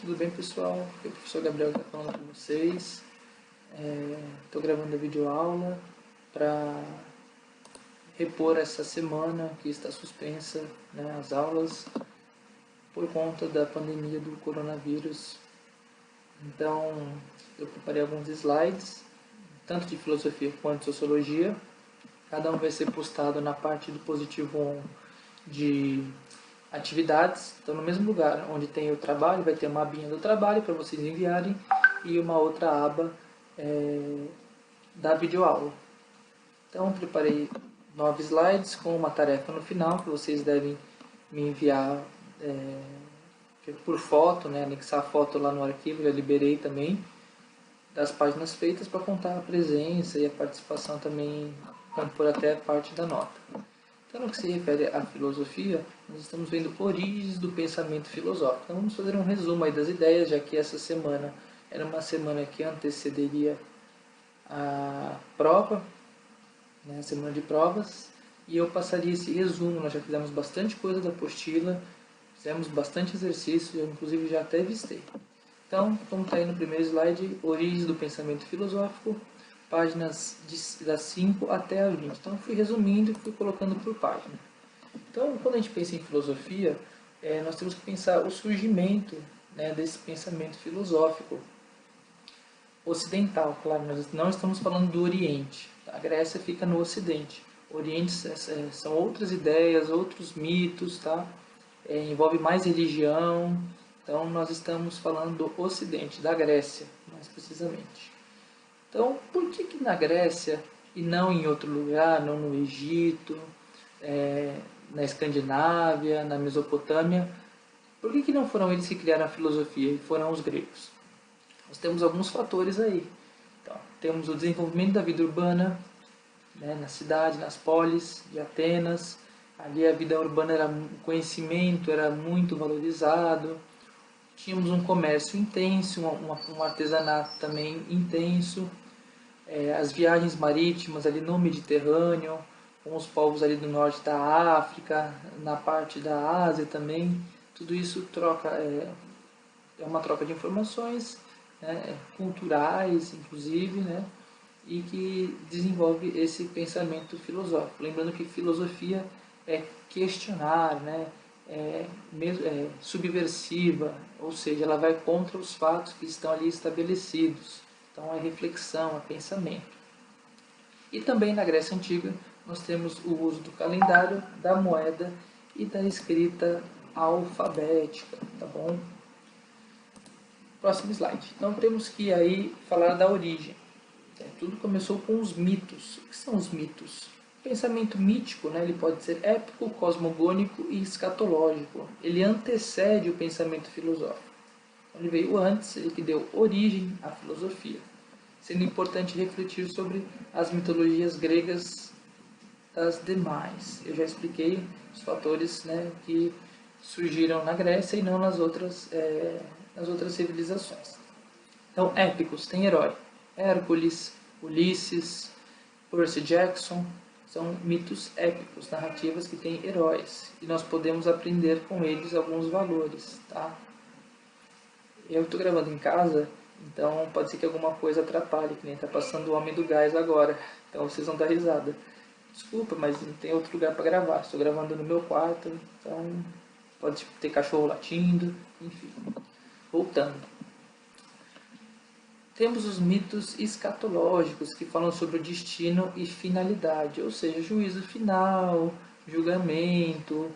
Tudo bem, pessoal? Aqui é o professor Gabriel que está falando com vocês. Estou gravando a videoaula para repor essa semana que está suspensa, né, as aulas por conta da pandemia do coronavírus. Então, eu preparei alguns slides, tanto de filosofia quanto de sociologia. Cada um vai ser postado na parte do positivo 1 de atividades. Então, no mesmo lugar onde tem o trabalho, vai ter uma abinha do trabalho para vocês enviarem e uma outra aba da videoaula. Então, preparei 9 slides com uma tarefa no final que vocês devem me enviar por foto, né, anexar a foto lá no arquivo, já liberei também das páginas feitas para contar a presença e a participação também, compor até a parte da nota. Então, no que se refere à filosofia, nós estamos vendo origens do pensamento filosófico. Então, vamos fazer um resumo aí das ideias, já que essa semana era uma semana que antecederia a prova, né, a semana de provas, e eu passaria esse resumo. Nós já fizemos bastante coisa da apostila, fizemos bastante exercício, eu inclusive já até vistei. Então, como está aí no primeiro slide, origens do pensamento filosófico, páginas das 5 até a 20. Então, eu fui resumindo e fui colocando por página. Então, quando a gente pensa em filosofia, nós temos que pensar o surgimento, né, desse pensamento filosófico ocidental. Claro, nós não estamos falando do Oriente. A Grécia fica no Ocidente. O Oriente são outras ideias, outros mitos, tá? Envolve mais religião. Então, nós estamos falando do Ocidente, da Grécia, mais precisamente. Então, por que na Grécia e não em outro lugar, não no Egito, na Escandinávia, na Mesopotâmia? Por que não foram eles que criaram a filosofia e foram os gregos? Nós temos alguns fatores aí. Então, temos o desenvolvimento da vida urbana, né, na cidade, nas polis de Atenas. Ali a vida urbana, o conhecimento era muito valorizado. Tínhamos um comércio intenso, um artesanato também intenso. As viagens marítimas ali no Mediterrâneo, com os povos ali do norte da África, na parte da Ásia também. Tudo isso é uma troca de informações, né, culturais, inclusive, né, e que desenvolve esse pensamento filosófico. Lembrando que filosofia é questionar, né, é subversiva, ou seja, ela vai contra os fatos que estão ali estabelecidos. Então, é reflexão, é pensamento. E também na Grécia Antiga, nós temos o uso do calendário, da moeda e da escrita alfabética, tá bom? Próximo slide. Então, temos que aí falar da origem. Tudo começou com os mitos. O que são os mitos? O pensamento mítico, né, ele pode ser épico, cosmogônico e escatológico. Ele antecede o pensamento filosófico. Ele veio antes, ele que deu origem à filosofia. Sendo importante refletir sobre as mitologias gregas das demais. Eu já expliquei os fatores, né, que surgiram na Grécia e não nas outras civilizações. Então, épicos, tem herói. Hércules, Ulisses, Percy Jackson, são mitos épicos, narrativas que têm heróis. E nós podemos aprender com eles alguns valores, tá? Eu estou gravando em casa, então pode ser que alguma coisa atrapalhe, que nem está passando o Homem do Gás agora. Então vocês vão dar risada. Desculpa, mas não tem outro lugar para gravar. Estou gravando no meu quarto, então pode ter cachorro latindo, enfim. Voltando. Temos os mitos escatológicos, que falam sobre o destino e finalidade, ou seja, juízo final, julgamento,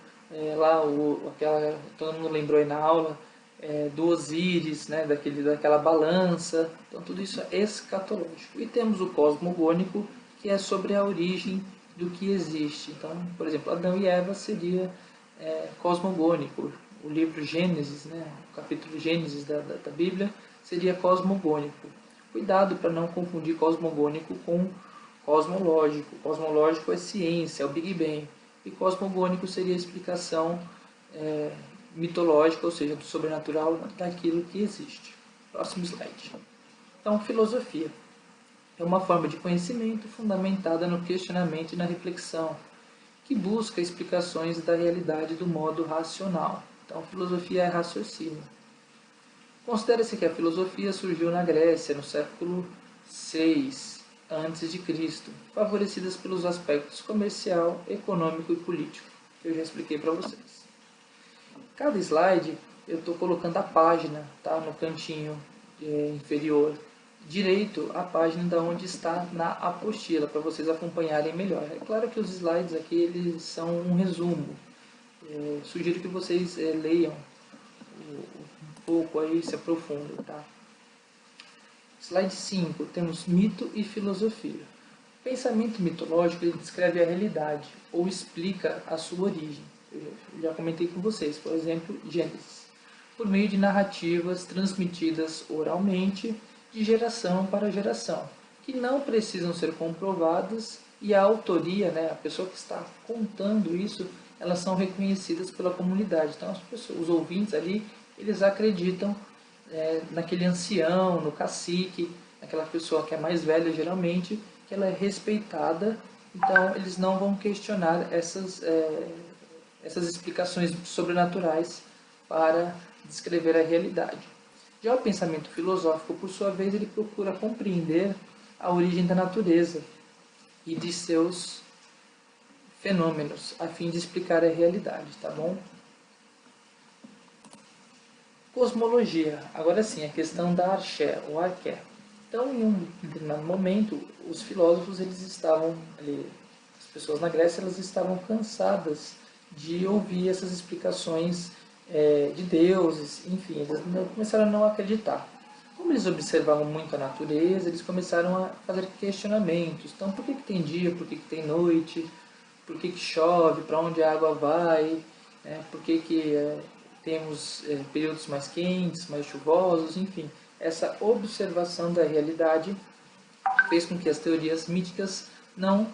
todo mundo lembrou aí na aula, do Osíris, né, daquela balança. Então tudo isso é escatológico. E temos o cosmogônico, que é sobre a origem do que existe. Então, por exemplo, Adão e Eva seria cosmogônico. O livro Gênesis, né, o capítulo Gênesis da Bíblia, seria cosmogônico. Cuidado para não confundir cosmogônico com cosmológico. Cosmológico é ciência, é o Big Bang. E cosmogônico seria a explicação mitológica, ou seja, do sobrenatural daquilo que existe. Próximo slide. Então, filosofia é uma forma de conhecimento fundamentada no questionamento e na reflexão, que busca explicações da realidade do modo racional. Então, filosofia é raciocínio. Considera-se que a filosofia surgiu na Grécia no século VI a.C., favorecidas pelos aspectos comercial, econômico e político, que eu já expliquei para vocês. Cada slide eu estou colocando a página, tá, no cantinho inferior direito, a página da onde está na apostila, para vocês acompanharem melhor. É claro que os slides aqui eles são um resumo. Sugiro que vocês leiam um pouco aí, se aprofundem, tá? Slide 5, temos mito e filosofia. O pensamento mitológico ele descreve a realidade, ou explica a sua origem. Eu já comentei com vocês, por exemplo, Gênesis. Por meio de narrativas transmitidas oralmente, de geração para geração, que não precisam ser comprovadas, e a autoria, né, a pessoa que está contando isso, elas são reconhecidas pela comunidade. Então, os ouvintes ali, eles acreditam naquele ancião, no cacique, naquela pessoa que é mais velha geralmente, que ela é respeitada, então eles não vão questionar essas explicações sobrenaturais para descrever a realidade. Já o pensamento filosófico, por sua vez, ele procura compreender a origem da natureza e de seus fenômenos, a fim de explicar a realidade, tá bom? Cosmologia, agora sim, a questão da arché, ou arqué. Então, em um determinado momento, os filósofos, eles estavam, as pessoas na Grécia, elas estavam cansadas de ouvir essas explicações de deuses, enfim, eles começaram a não acreditar. Como eles observavam muito a natureza, eles começaram a fazer questionamentos. Então, por que tem dia, por que tem noite, por que chove, para onde a água vai, por que temos períodos mais quentes, mais chuvosos, enfim. Essa observação da realidade fez com que as teorias míticas não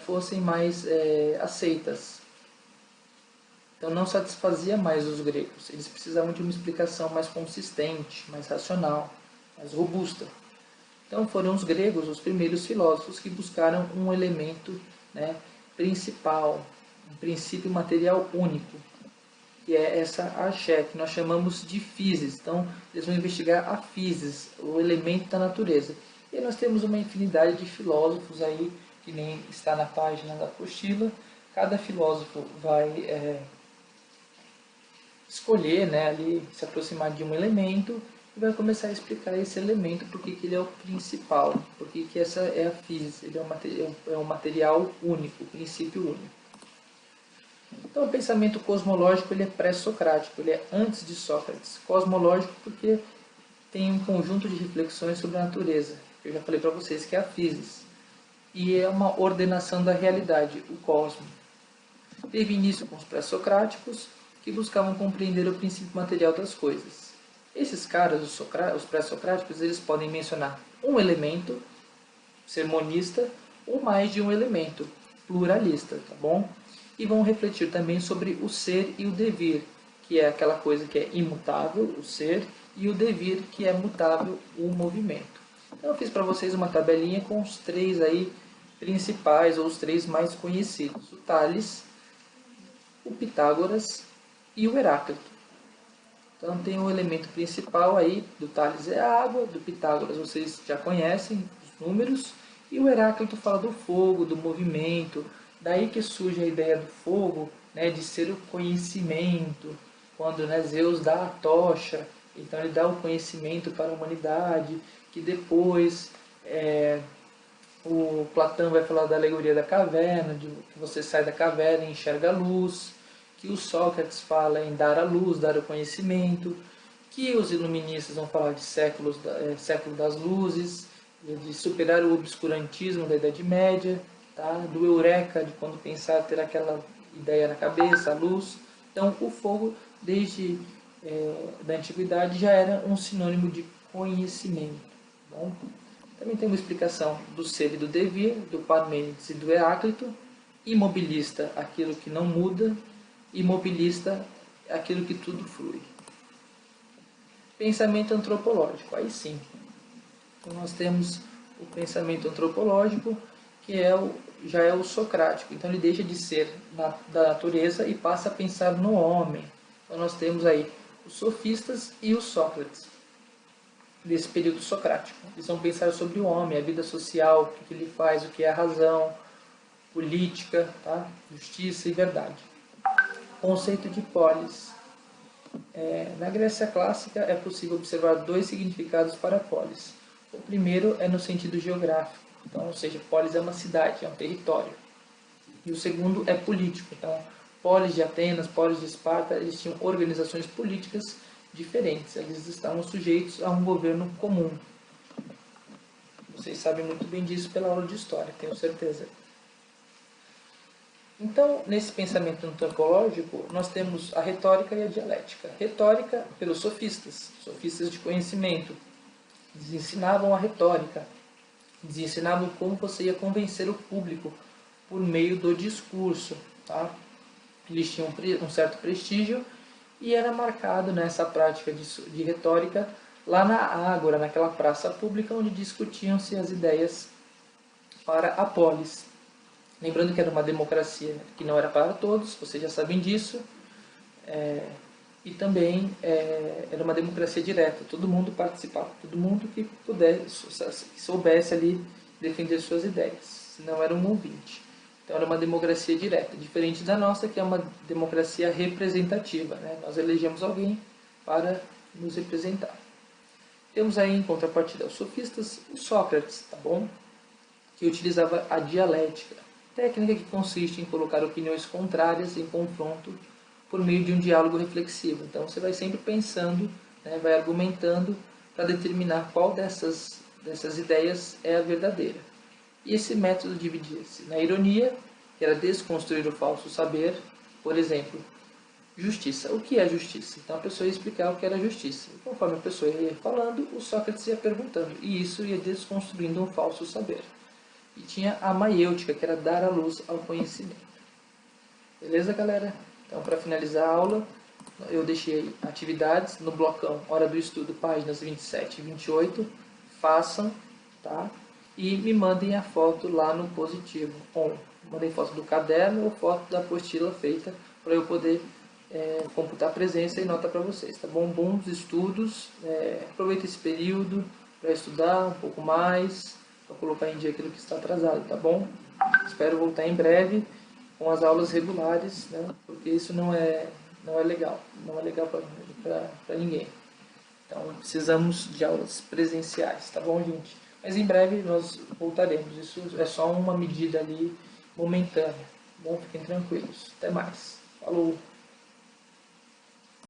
fossem mais aceitas. Então não satisfazia mais os gregos. Eles precisavam de uma explicação mais consistente, mais racional, mais robusta. Então foram os gregos os primeiros filósofos que buscaram um elemento principal, um princípio material único, que é essa arché, que nós chamamos de physis. Então eles vão investigar a physis, o elemento da natureza. E nós temos uma infinidade de filósofos aí, que nem está na página da apostila. Cada filósofo vai escolher, ali, se aproximar de um elemento e vai começar a explicar esse elemento, porque ele é o principal, porque essa é a physis, ele é um material único, princípio único. Então o pensamento cosmológico ele é pré-socrático, ele é antes de Sócrates. Cosmológico porque tem um conjunto de reflexões sobre a natureza, que eu já falei para vocês que é a physis, e é uma ordenação da realidade, o cosmo. Teve início com os pré-socráticos, que buscavam compreender o princípio material das coisas. Esses caras, os pré-socráticos, eles podem mencionar um elemento, ser monista, ou mais de um elemento, pluralista, tá bom? E vão refletir também sobre o ser e o devir, que é aquela coisa que é imutável, o ser, e o devir, que é mutável, o movimento. Então eu fiz para vocês uma tabelinha com os três aí principais, ou os três mais conhecidos. O Tales, o Pitágoras e o Heráclito. Então tem o elemento principal aí, do Tales é a água, do Pitágoras vocês já conhecem os números, e o Heráclito fala do fogo, do movimento, daí que surge a ideia do fogo, de ser o conhecimento, quando Zeus dá a tocha, então ele dá o conhecimento para a humanidade, que depois o Platão vai falar da alegoria da caverna, de que você sai da caverna e enxerga a luz, que o Sócrates fala em dar a luz, dar o conhecimento, que os iluministas vão falar de século das luzes, de superar o obscurantismo da Idade Média, tá? Do eureka, de quando pensar ter aquela ideia na cabeça, a luz. Então o fogo, desde da antiguidade, já era um sinônimo de conhecimento. Bom? Também tem uma explicação do ser e do devir, do Parmênides e do Heráclito. Imobilista, aquilo que não muda. Imobilista, aquilo que tudo flui. Pensamento antropológico, aí sim. Então nós temos o pensamento antropológico, que já é o socrático. Então ele deixa de ser da natureza e passa a pensar no homem. Então nós temos aí os sofistas e os Sócrates, desse período socrático. Eles vão pensar sobre o homem, a vida social, o que ele faz, o que é a razão, política, tá? Justiça e verdade. Conceito de polis. Na Grécia clássica é possível observar dois significados para polis. O primeiro é no sentido geográfico, então, ou seja, polis é uma cidade, é um território. E o segundo é político, então, polis de Atenas, polis de Esparta, eles tinham organizações políticas diferentes, eles estavam sujeitos a um governo comum. Vocês sabem muito bem disso pela aula de história, tenho certeza. Então, nesse pensamento antropológico, nós temos a retórica e a dialética. Retórica pelos sofistas, sofistas de conhecimento. Eles ensinavam a retórica, eles ensinavam como você ia convencer o público por meio do discurso. Tá? Eles tinham um certo prestígio e era marcado nessa prática de retórica lá na Ágora, naquela praça pública onde discutiam-se as ideias para a polis. Lembrando que era uma democracia que não era para todos, vocês já sabem disso, e também era uma democracia direta, todo mundo participava, todo mundo que pudesse, que soubesse ali defender suas ideias, senão era um ouvinte. Então era uma democracia direta, diferente da nossa, que é uma democracia representativa, né? Nós elegemos alguém para nos representar. Temos aí em contrapartida os sofistas, o Sócrates, tá bom? Que utilizava a dialética, técnica que consiste em colocar opiniões contrárias em confronto por meio de um diálogo reflexivo. Então você vai sempre pensando, né, vai argumentando para determinar qual dessas ideias é a verdadeira. E esse método dividia-se na ironia, que era desconstruir o falso saber, por exemplo, justiça. O que é justiça? Então a pessoa ia explicar o que era justiça. E conforme a pessoa ia falando, o Sócrates ia perguntando, e isso ia desconstruindo um falso saber. E tinha a maiêutica, que era dar a luz ao conhecimento. Beleza, galera? Então, para finalizar a aula, eu deixei atividades no blocão Hora do Estudo, páginas 27 e 28. Façam, tá? E me mandem a foto lá no positivo. Mandem foto do caderno ou foto da apostila feita para eu poder computar presença e nota para vocês, tá bom? Bons estudos. Aproveita esse período para estudar um pouco mais, para colocar em dia aquilo que está atrasado, tá bom? Espero voltar em breve com as aulas regulares, né? Porque isso não é legal, não é legal para ninguém. Então precisamos de aulas presenciais, tá bom, gente? Mas em breve nós voltaremos, isso é só uma medida ali momentânea, tá bom? Fiquem tranquilos, até mais, falou!